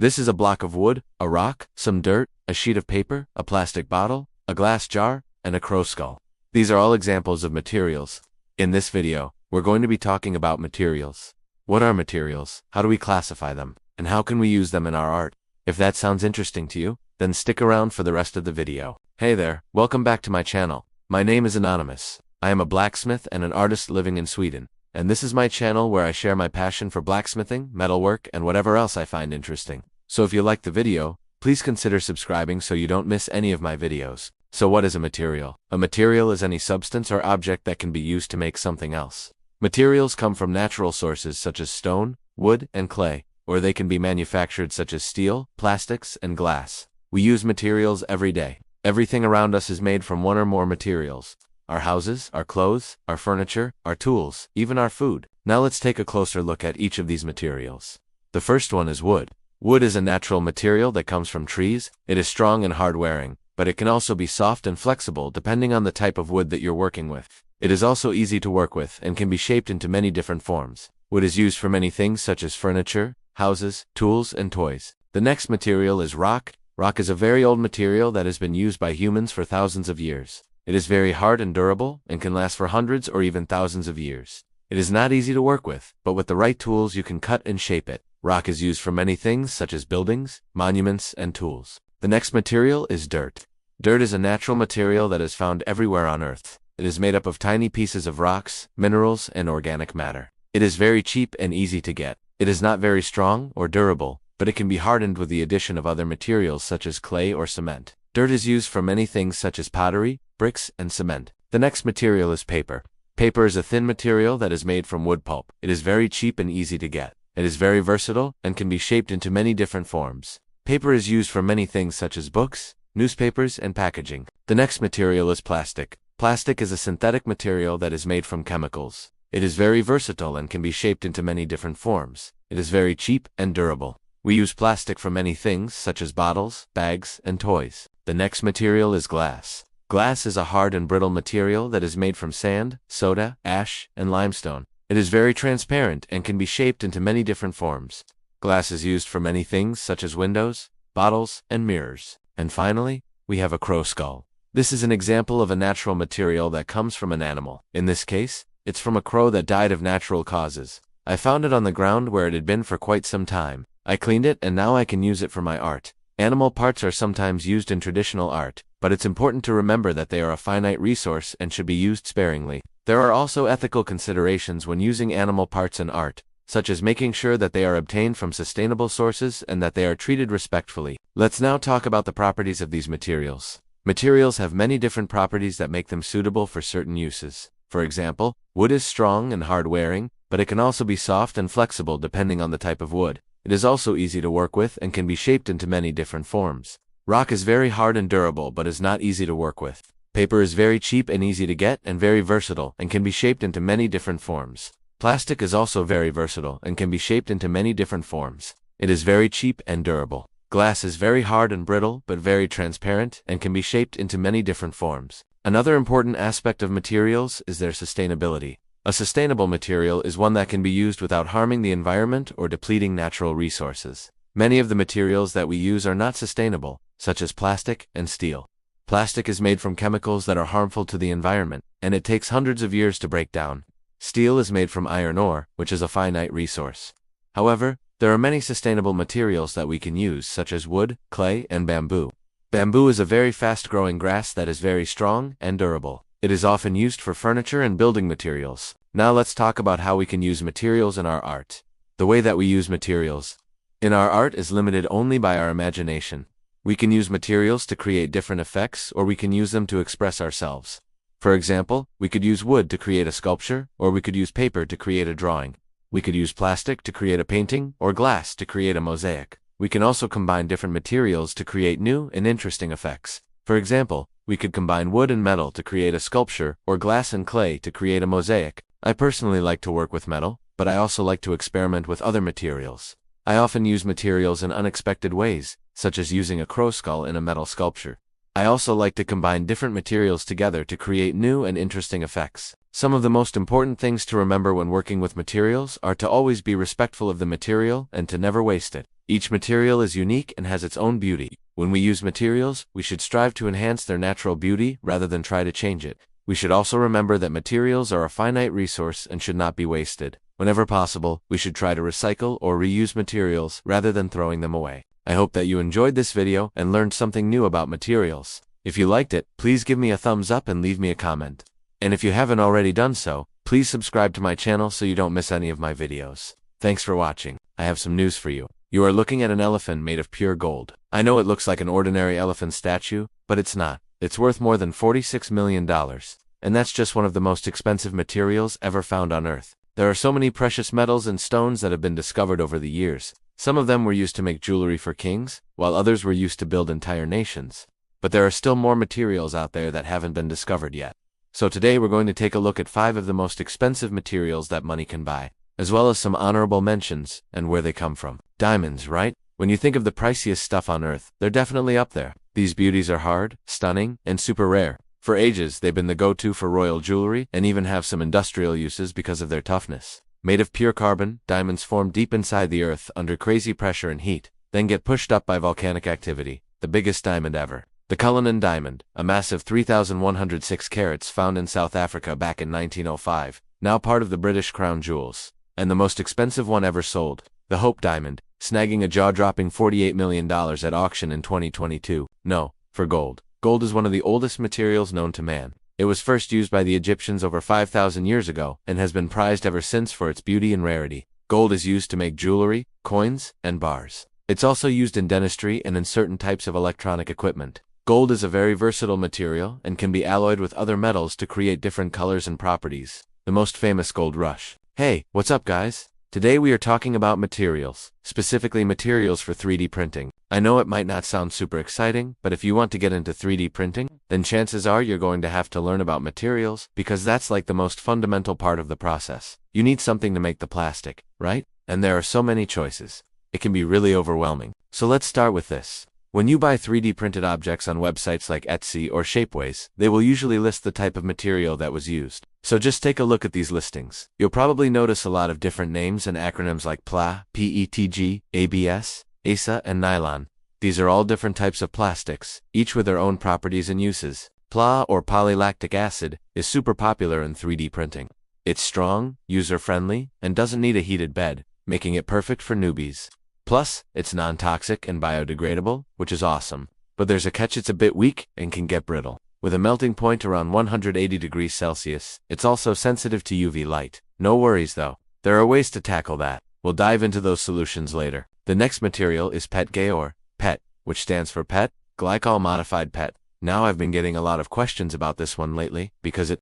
This is a block of wood, a rock, some dirt, a sheet of paper, a plastic bottle, a glass jar, and a crow skull. These are all examples of materials. In this video, we're going to be talking about materials. What are materials? How do we classify them? And how can we use them in our art? If that sounds interesting to you, then stick around for the rest of the video. Hey there, welcome back to my channel. My name is Anonymous. I am a blacksmith and an artist living in Sweden. And this is my channel where I share my passion for blacksmithing, metalwork, and whatever else I find interesting. So if you like the video, please consider subscribing so you don't miss any of my videos. So what is a material? A material is any substance or object that can be used to make something else. Materials come from natural sources such as stone, wood, and clay, or they can be manufactured such as steel, plastics, and glass. We use materials every day. Everything around us is made from one or more materials. Our houses, our clothes, our furniture, our tools, even our food. Now let's take a closer look at each of these materials. The first one is wood. Wood is a natural material that comes from trees. It is strong and hard-wearing, but it can also be soft and flexible depending on the type of wood that you're working with. It is also easy to work with and can be shaped into many different forms. Wood is used for many things such as furniture, houses, tools, and toys. The next material is rock. Rock is a very old material that has been used by humans for thousands of years. It is very hard and durable, and can last for hundreds or even thousands of years. It is not easy to work with, but with the right tools you can cut and shape it. Rock is used for many things such as buildings, monuments, and tools. The next material is dirt. Dirt is a natural material that is found everywhere on Earth. It is made up of tiny pieces of rocks, minerals, and organic matter. It is very cheap and easy to get. It is not very strong or durable, but it can be hardened with the addition of other materials such as clay or cement. Dirt is used for many things such as pottery, bricks, and cement. The next material is paper. Paper is a thin material that is made from wood pulp. It is very cheap and easy to get. It is very versatile and can be shaped into many different forms. Paper is used for many things such as books, newspapers, and packaging. The next material is plastic. Plastic is a synthetic material that is made from chemicals. It is very versatile and can be shaped into many different forms. It is very cheap and durable. We use plastic for many things such as bottles, bags, and toys. The next material is glass. Glass is a hard and brittle material that is made from sand, soda, ash, and limestone. It is very transparent and can be shaped into many different forms. Glass is used for many things such as windows, bottles, and mirrors. And finally, we have a crow skull. This is an example of a natural material that comes from an animal. In this case, it's from a crow that died of natural causes. I found it on the ground where it had been for quite some time. I cleaned it and now I can use it for my art. Animal parts are sometimes used in traditional art, but it's important to remember that they are a finite resource and should be used sparingly. There are also ethical considerations when using animal parts in art, such as making sure that they are obtained from sustainable sources and that they are treated respectfully. Let's now talk about the properties of these materials. Materials have many different properties that make them suitable for certain uses. For example, wood is strong and hard-wearing, but it can also be soft and flexible depending on the type of wood. It is also easy to work with and can be shaped into many different forms. Rock is very hard and durable but is not easy to work with. Paper is very cheap and easy to get and very versatile and can be shaped into many different forms. Plastic is also very versatile and can be shaped into many different forms. It is very cheap and durable. Glass is very hard and brittle but very transparent and can be shaped into many different forms. Another important aspect of materials is their sustainability. A sustainable material is one that can be used without harming the environment or depleting natural resources. Many of the materials that we use are not sustainable, such as plastic and steel. Plastic is made from chemicals that are harmful to the environment, and it takes hundreds of years to break down. Steel is made from iron ore, which is a finite resource. However, there are many sustainable materials that we can use, such as wood, clay, and bamboo. Bamboo is a very fast-growing grass that is very strong and durable. It is often used for furniture and building materials. Now let's talk about how we can use materials in our art. The way that we use materials in our art is limited only by our imagination. We can use materials to create different effects, or we can use them to express ourselves. For example, we could use wood to create a sculpture, or we could use paper to create a drawing. We could use plastic to create a painting, or glass to create a mosaic. We can also combine different materials to create new and interesting effects. For example, we could combine wood and metal to create a sculpture, or glass and clay to create a mosaic. I personally like to work with metal, but I also like to experiment with other materials. I often use materials in unexpected ways, such as using a crow skull in a metal sculpture. I also like to combine different materials together to create new and interesting effects. Some of the most important things to remember when working with materials are to always be respectful of the material and to never waste it. Each material is unique and has its own beauty. When we use materials, we should strive to enhance their natural beauty rather than try to change it. We should also remember that materials are a finite resource and should not be wasted. Whenever possible, we should try to recycle or reuse materials rather than throwing them away. I hope that you enjoyed this video and learned something new about materials. If you liked it, please give me a thumbs up and leave me a comment. And if you haven't already done so, please subscribe to my channel so you don't miss any of my videos. Thanks for watching. I have some news for you. You are looking at an elephant made of pure gold. I know it looks like an ordinary elephant statue, but it's not. It's worth more than $46 million. And that's just one of the most expensive materials ever found on Earth. There are so many precious metals and stones that have been discovered over the years. Some of them were used to make jewelry for kings, while others were used to build entire nations. But there are still more materials out there that haven't been discovered yet. So today we're going to take a look at 5 of the most expensive materials that money can buy, as well as some honorable mentions and where they come from. Diamonds, right? When you think of the priciest stuff on Earth, they're definitely up there. These beauties are hard, stunning, and super rare. For ages, they've been the go-to for royal jewelry and even have some industrial uses because of their toughness. Made of pure carbon, diamonds form deep inside the Earth under crazy pressure and heat, then get pushed up by volcanic activity. The biggest diamond ever. The Cullinan Diamond, a massive 3,106 carats found in South Africa back in 1905, now part of the British Crown Jewels. And the most expensive one ever sold, the Hope Diamond, snagging a jaw-dropping $48 million at auction in 2022. No, for gold. Gold is one of the oldest materials known to man. It was first used by the Egyptians over 5,000 years ago and has been prized ever since for its beauty and rarity. Gold is used to make jewelry, coins, and bars. It's also used in dentistry and in certain types of electronic equipment. Gold is a very versatile material and can be alloyed with other metals to create different colors and properties. The most famous gold rush. Hey, what's up guys? Today we are talking about materials, specifically materials for 3D printing. I know it might not sound super exciting, but if you want to get into 3D printing, then chances are you're going to have to learn about materials because that's like the most fundamental part of the process. You need something to make the plastic, right? And there are so many choices. It can be really overwhelming. So let's start with this. When you buy 3D printed objects on websites like Etsy or Shapeways, they will usually list the type of material that was used. So just take a look at these listings. You'll probably notice a lot of different names and acronyms like PLA, PETG, ABS, ASA, and nylon. These are all different types of plastics, each with their own properties and uses. PLA, or polylactic acid, is super popular in 3D printing. It's strong, user-friendly, and doesn't need a heated bed, making it perfect for newbies. Plus, it's non-toxic and biodegradable, which is awesome. But there's a catch: it's a bit weak and can get brittle. With a melting point around 180 degrees Celsius, it's also sensitive to UV light. No worries though. There are ways to tackle that. We'll dive into those solutions later. The next material is PETG, or PET, which stands for PET, Glycol Modified PET. Now I've been getting a lot of questions about this one lately because it